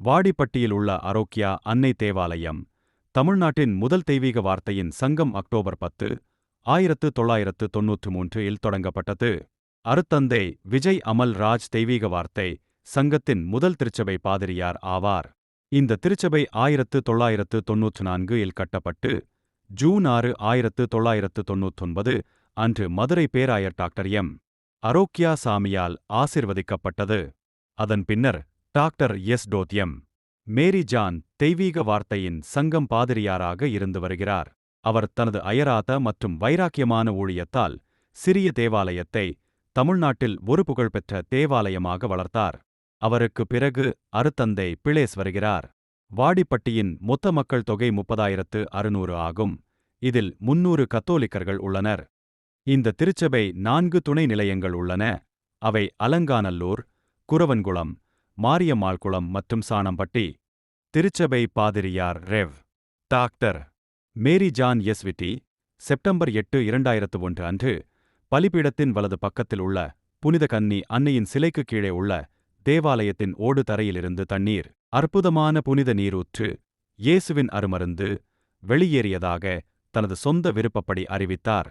வாடிப்பட்டியில் உள்ள அரோக்கியா அன்னை தேவாலயம், தமிழ்நாட்டின் முதல் தெய்வீக வார்த்தையின் சங்கம் அக்டோபர் 10, 1993 இல் தொடங்கப்பட்டது. அருத்தந்தை விஜய் அமல் ராஜ் தெய்வீக வார்த்தை சங்கத்தின் முதல் திருச்சபை பாதிரியார் ஆவார். இந்த திருச்சபை 1994 இல் கட்டப்பட்டு, ஜூன் 6, 1999 அன்று மதுரை பேராயர் டாக்டர் எம். அரோக்கியா சாமியால் ஆசிர்வதிக்கப்பட்டது. அதன் பின்னர் doctor S. M. Mary John தெய்வீக வார்த்தையின் சங்கம் பாதிரியாராக இருந்து வருகிறார். அவர் தனது அயராத மற்றும் வைராக்கியமான ஊழியத்தால் சிறிய தேவாலயத்தை தமிழ்நாட்டில் ஒரு புகழ்பெற்ற தேவாலயமாக வளர்த்தார். அவருக்கு பிறகு அருத்தந்தை பிளேஸ் வருகிறார். வாடிப்பட்டியின் மொத்த மக்கள் தொகை 30,600 ஆகும். இதில் 300 கத்தோலிக்கர்கள் உள்ளனர். இந்த திருச்சபை 4 துணை நிலையங்கள் உள்ளன. அவை அலங்காநல்லூர், குரவன்குளம், மாரியம்மாள்குளம் மற்றும் சாணம்பட்டி. திருச்சபை பாதிரியார் ரெவ். டாக்டர் மேரி ஜான் எஸ்விட்டி, செப்டம்பர் 8, 2001 அன்று பலிபீடத்தின் வலது பக்கத்தில் உள்ள புனித கன்னி அன்னையின் சிலைக்கு கீழே உள்ள தேவாலயத்தின் ஓடு தரையிலிருந்து தண்ணீர், அற்புதமான புனித நீரூற்று, இயேசுவின் அருமருந்து வெளியேறியதாக தனது சொந்த விருப்பப்படி அறிவித்தார்.